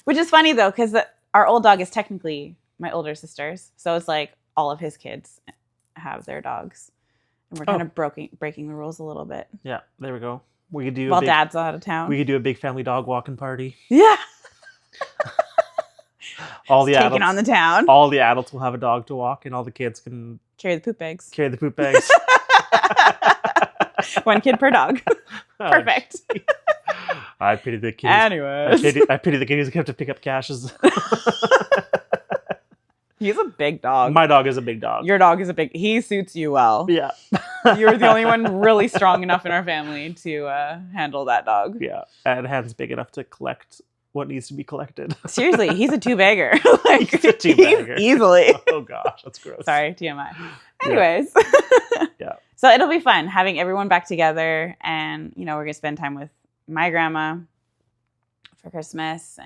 Which is funny, though, because our old dog is technically my older sister's. So it's like all of his kids have their dogs. And we're kind of breaking the rules a little bit. Yeah. There we go. We could do While Dad's out of town. We could do a big family dog walking party. Yeah. All the taking adults on the town. All the adults will have a dog to walk and all the kids can carry the poop bags. Carry the poop bags. 1 kid per dog. Oh, Perfect. I pity the kids. Anyways. I pity the kids who have to pick up caches. He's a big dog. My dog is a big dog. Your dog is he suits you well. Yeah. You're the only one really strong enough in our family to handle that dog. Yeah. And hands big enough to collect what needs to be collected. Seriously, he's a 2-bagger. Like, he's a 2-bagger. Easily. Oh gosh, that's gross. Sorry, TMI. Anyways. Yeah. So it'll be fun having everyone back together, and we're gonna spend time with my grandma for Christmas.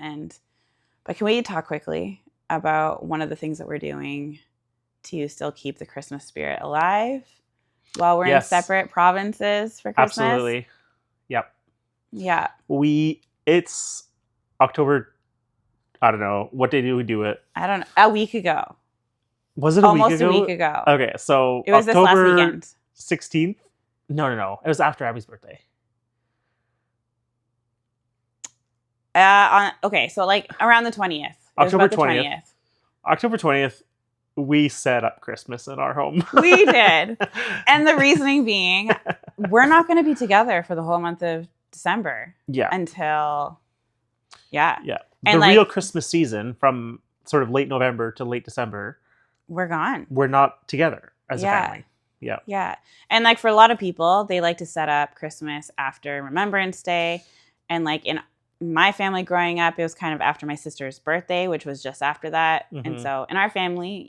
But can we talk quickly about one of the things that we're doing to still keep the Christmas spirit alive while we're in separate provinces for Christmas? Absolutely. Yep. Yeah. It's October, I don't know. What day did we do it? I don't know. A week ago. Was it almost a week ago? Okay, so it was October this last weekend. 16th? No. It was after Abby's birthday. Okay, so like around the 20th. October 20th. October 20th, we set up Christmas in our home. We did. And the reasoning being, we're not going to be together for the whole month of December. Yeah. Until, yeah. And the real Christmas season from sort of late November to late December. We're gone. We're not together as a family. Yeah. Yeah. And like for a lot of people, they like to set up Christmas after Remembrance Day. And like in my family growing up, it was kind of after my sister's birthday, which was just after that. Mm-hmm. And so in our family,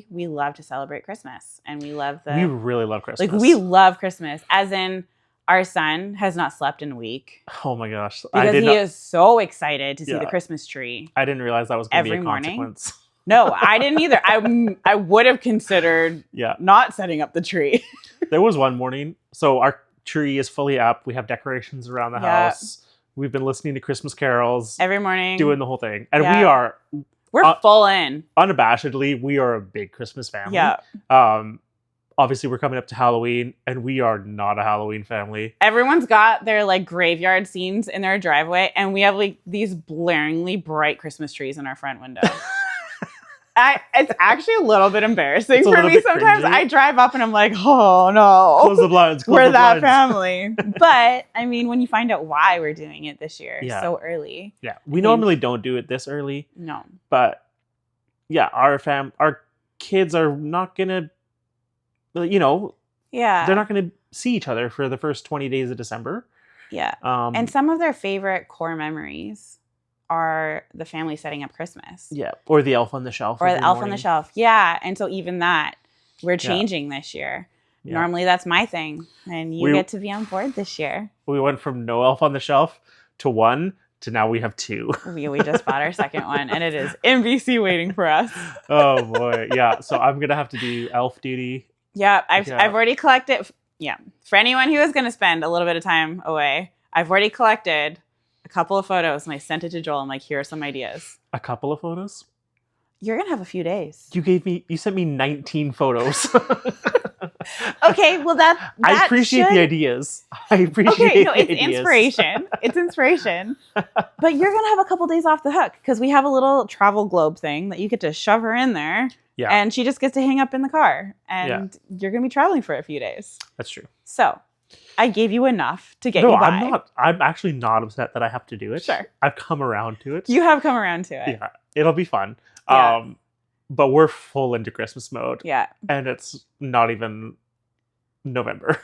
we love to celebrate Christmas, and we really love Christmas. Like we love Christmas, as in our son has not slept in a week. Oh my gosh. Because he is so excited to see the Christmas tree. I didn't realize that was going to be a consequence. No, I didn't either. I would have considered not setting up the tree. There was one morning. So our tree is fully up. We have decorations around the house. We've been listening to Christmas carols every morning, doing the whole thing, and we're full in. Unabashedly, we are a big Christmas family. Yeah. Obviously, we're coming up to Halloween, and we are not a Halloween family. Everyone's got their like graveyard scenes in their driveway, and we have like these blaringly bright Christmas trees in our front window. It's actually a little bit embarrassing for me sometimes. Cringy. I drive up and I'm like, oh no. Close the blinds. We're that family. But I mean, when you find out why we're doing it this year so early. Yeah. We normally don't do it this early. No. But yeah, our kids are not going to you know, Yeah. they're not going to see each other for the first 20 days of December. Yeah. And some of their favorite core memories are the family setting up Christmas. Yeah. Or the elf on the shelf. Or the every elf on morning. the shelf. Yeah. And so even that, we're changing this year. Yeah. Normally that's my thing. And you get to be on board this year. We went from no elf on the shelf to 1 to now we have 2. We just bought our second one, and it is NBC waiting for us. Oh boy. Yeah. So I'm going to have to do elf duty. Yeah. I've already collected. Yeah. For anyone who is going to spend a little bit of time away, I've already collected a couple of photos, and I sent it to Joel. I'm like, here are some ideas. A couple of photos? You're going to have a few days. You sent me 19 photos. Okay, well that I appreciate the ideas. It's inspiration. It's inspiration. But you're gonna have a couple days off the hook because we have a little travel globe thing that you get to shove her in there. Yeah. And she just gets to hang up in the car, and you're gonna be traveling for a few days. That's true. So I gave you enough to get you by. I'm actually not upset that I have to do it. Sure. I've come around to it. You have come around to it. Yeah. It'll be fun. Yeah. But we're full into Christmas mode. Yeah. And it's not even November.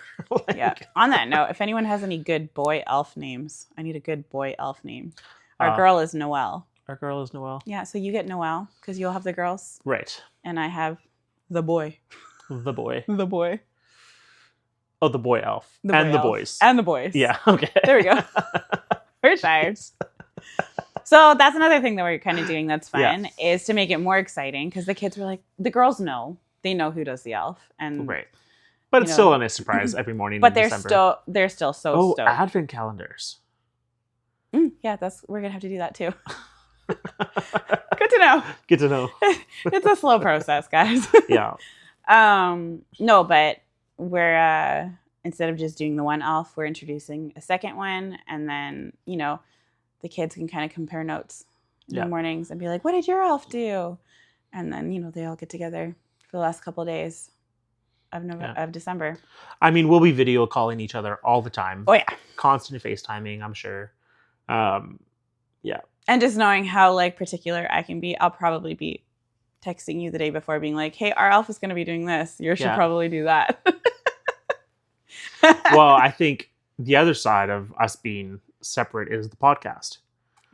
Yeah. On that note, if anyone has any good boy elf names, I need a good boy elf name. Our girl is Noelle. Our girl is Noelle. Yeah, so you get Noelle because you'll have the girls. Right. And I have the boy. The boy. The boy. Oh, the boy elf. The and boy the elf. boys. And the boys. Yeah, okay. There we go. We're tired. So that's another thing that we're kind of doing that's fun is to make it more exciting because the kids were like, the girls know. They know who does the elf. And right. But it's still a nice surprise every morning but in December. They're still so stoked. Advent calendars. Yeah, we're going to have to do that too. Good to know. Good to know. It's a slow process, guys. Yeah. No, but we're instead of just doing the one elf, we're introducing a second one, and then the kids can kind of compare notes in the mornings and be like, "What did your elf do?" And then they all get together for the last couple of days of December. I mean, we'll be video calling each other all the time. Oh yeah, constant FaceTiming, I'm sure. Yeah. And just knowing how particular I can be, I'll probably be texting you the day before being like, hey, our elf is going to be doing this. You should probably do that. Well, I think the other side of us being separate is the podcast.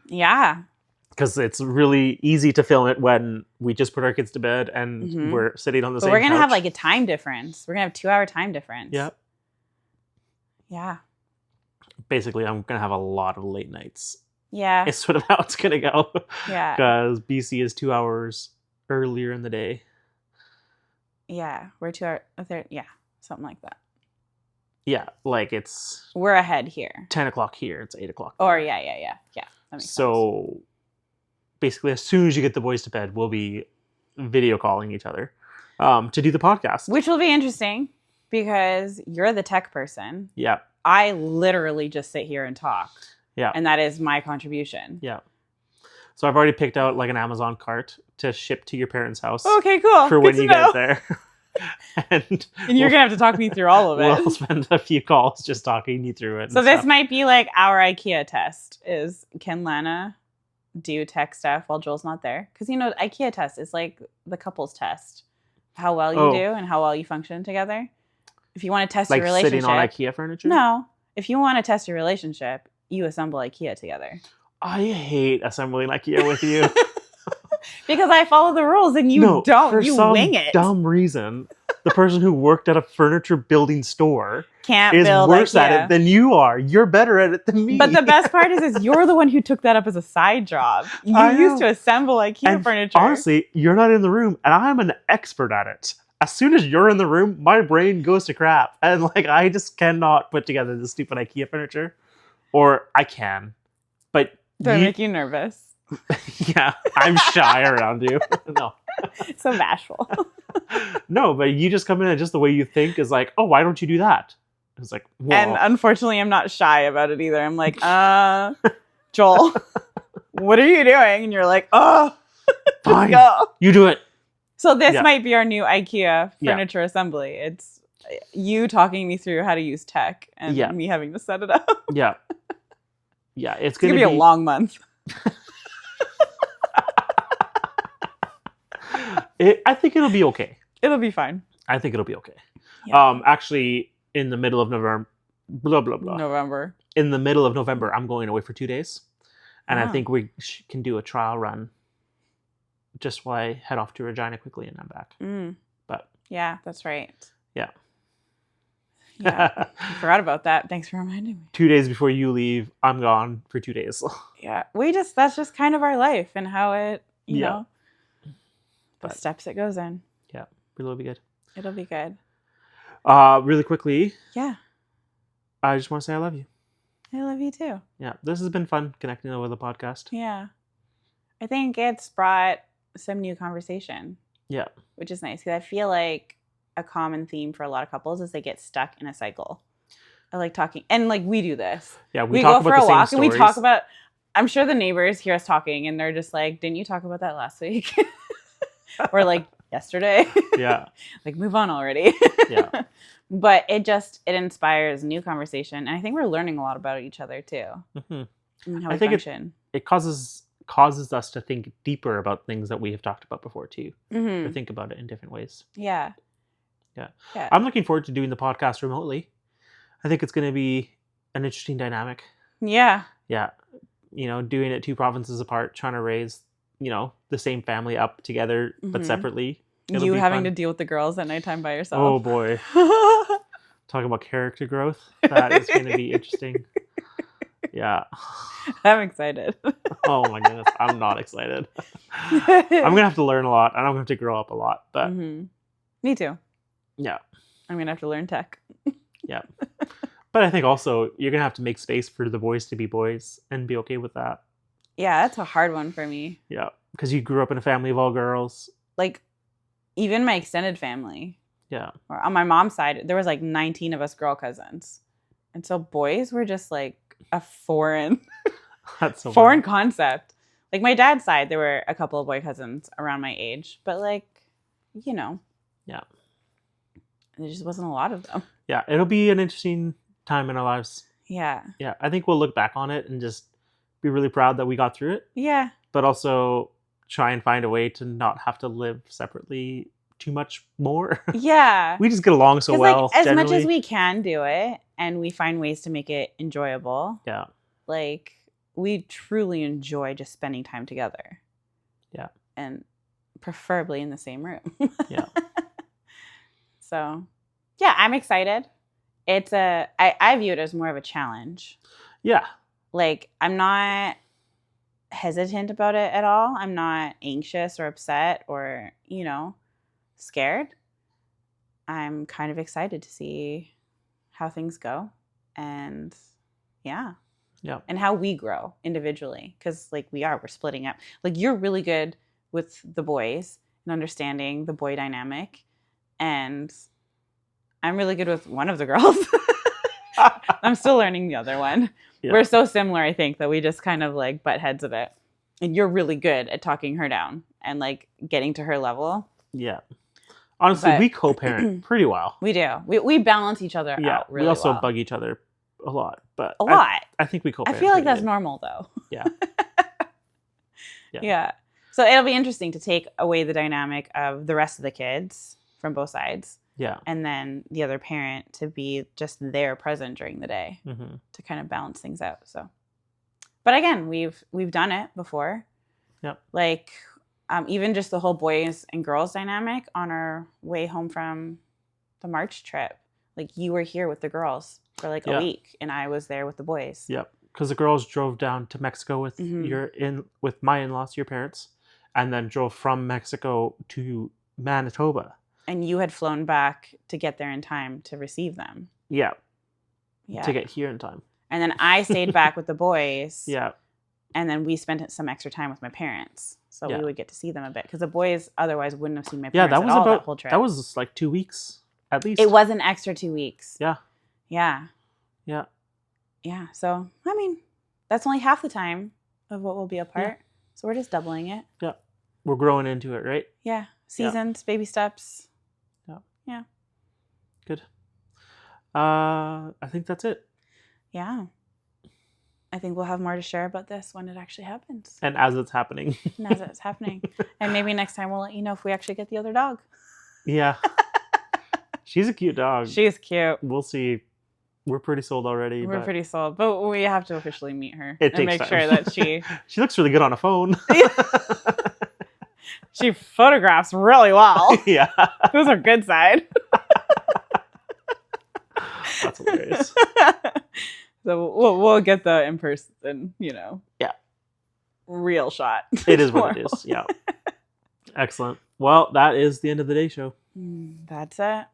Yeah. Because it's really easy to film it when we just put our kids to bed and we're sitting on the same couch. We're going to have a time difference. We're going to have 2-hour time difference. Yeah. Yeah. Basically, I'm going to have a lot of late nights. Yeah. It's sort of how it's going to go. Yeah. Because BC is 2 hours earlier in the day. Yeah. We're 2 hours. Yeah. Something like that. Yeah. We're ahead here. 10 o'clock here. It's 8 o'clock. Or yeah. Yeah. That makes sense. Basically, as soon as you get the boys to bed, we'll be video calling each other to do the podcast. Which will be interesting because you're the tech person. Yeah. I literally just sit here and talk. Yeah. And that is my contribution. Yeah. So I've already picked out an Amazon cart to ship to your parents' house. Okay, cool. For when you get there. and you're going to have to talk me through all of it. We'll spend a few calls just talking you through it. So this might be our IKEA test is, can Lana do tech stuff while Joel's not there? Because, IKEA test is the couples test. How well you do and how well you function together. If you want to test your relationship. Sitting on IKEA furniture? No. If you want to test your relationship, you assemble IKEA together. I hate assembling IKEA with you. Because I follow the rules and you don't. You wing it. For some dumb reason, the person who worked at a furniture building store is worse IKEA. at it than you are. You're better at it than me. But the best part is you're the one who took that up as a side job. You used to assemble IKEA furniture. Honestly, you're not in the room, and I'm an expert at it. As soon as you're in the room, my brain goes to crap. And I just cannot put together this stupid IKEA furniture. Or I can. But do I make you nervous? Yeah, I'm shy around you. No. So bashful. No, but you just come in and just the way you think is oh, why don't you do that? It's whoa. And unfortunately, I'm not shy about it either. I'm like, Joel, what are you doing? And you're like, oh, fine. Go. You do it. So this might be our new IKEA furniture assembly. It's you talking me through how to use tech and me having to set it up. Yeah. Yeah, it's going to be a long month. I think it'll be okay. It'll be fine. I think it'll be okay. Yeah. Actually, in the middle of November, blah blah blah. November. In the middle of November, I'm going away for 2 days, and I Wow. think we can do a trial run. Just while I head off to Regina quickly, and I'm back. But yeah, that's right. Yeah. Yeah. I forgot about that. Thanks for reminding me. 2 days before you leave, I'm gone for 2 days. Yeah. That's just kind of our life and how it, you Yeah. know, the steps it goes in. Yeah. It'll be good. It'll be good. Really quickly. Yeah. I just want to say I love you. I love you too. Yeah. This has been fun connecting over the podcast. Yeah. I think it's brought some new conversation. Yeah. Which is nice because I feel like a common theme for a lot of couples is they get stuck in a cycle. I like talking, and like we do this. Yeah, we talk go about for a walk stories. and we talk about. I'm sure the neighbors hear us talking and they're just like, "Didn't you talk about that last week?" Or like yesterday. Yeah. Like move on already. Yeah. But it inspires new conversation, and I think we're learning a lot about each other too. Mm-hmm. And how we function. It causes us to think deeper about things that we have talked about before too, or think about it in different ways. Yeah. I'm looking forward to doing the podcast remotely. I think it's going to be an interesting dynamic. Yeah. Doing it 2 provinces apart, trying to raise the same family up together but separately. You having to deal with the girls at nighttime by yourself. Oh boy. Talk about character growth. That is going to be interesting. Yeah. I'm excited. Oh my goodness. I'm not excited. I'm going to have to learn a lot, and I'm going to have to grow up a lot. But Me too. Yeah. I'm going to have to learn tech. Yeah. But I think also you're going to have to make space for the boys to be boys and be okay with that. Yeah, that's a hard one for me. Yeah. Because you grew up in a family of all girls. Like, even my extended family. Yeah. Or on my mom's side, there was like 19 of us girl cousins. And so boys were just like a foreign concept. Like my dad's side, there were a couple of boy cousins around my age. But like, Yeah. There just wasn't a lot of them. Yeah. It'll be an interesting time in our lives. Yeah. Yeah. I think we'll look back on it and just be really proud that we got through it. Yeah. But also try and find a way to not have to live separately too much more. Yeah. We just get along so well. Like, as much as we can do it and we find ways to make it enjoyable. Yeah. Like, we truly enjoy just spending time together. Yeah. And preferably in the same room. Yeah. So, yeah, I'm excited. I view it as more of a challenge. Yeah. Like, I'm not hesitant about it at all. I'm not anxious or upset or, scared. I'm kind of excited to see how things go. And yeah. Yeah. And how we grow individually. Because, like, we're splitting up. Like, you're really good with the boys and understanding the boy dynamic. And I'm really good with one of the girls. I'm still learning the other one. Yeah. We're so similar, I think, that we just kind of like butt heads a bit. And you're really good at talking her down and like getting to her level. Yeah. Honestly, we co-parent pretty well. We do. We balance each other out really well. We also bug each other a lot. But a lot. I think we co-parent. I feel like that's normal, though. Yeah. Yeah. So it'll be interesting to take away the dynamic of the rest of the kids from both sides. Yeah. And then the other parent to be just there present during the day to kind of balance things out. So, but again, we've done it before. Yep. Like even just the whole boys and girls dynamic on our way home from the March trip. Like you were here with the girls for like a week, and I was there with the boys. Yep. Because the girls drove down to Mexico with with my in-laws, your parents, and then drove from Mexico to Manitoba. And you had flown back to get there in time to receive them. Yeah. To get here in time. And then I stayed back with the boys. Yeah. And then we spent some extra time with my parents. So we would get to see them a bit. Because the boys otherwise wouldn't have seen my parents at all that whole trip. That was like 2 weeks at least. It was an extra 2 weeks. Yeah. Yeah. Yeah. Yeah. So, I mean, that's only half the time of what we'll be apart. Yeah. So we're just doubling it. Yeah. We're growing into it, right? Yeah. Seasons, baby steps. Yeah. Yeah. Good. I think that's it. Yeah. I think we'll have more to share about this when it actually happens. And as it's happening. And maybe next time we'll let you know if we actually get the other dog. Yeah. She's a cute dog. She's cute. We'll see. We're pretty sold already. We're pretty sold, but we have to officially meet her It and takes make time. sure that She looks really good on a phone. she photographs really well. Yeah. Who's her good side? That's hilarious. So we'll get the in person, Yeah. real shot. It is what it is. Yeah. Excellent. Well, that is the end of the day show. That's it.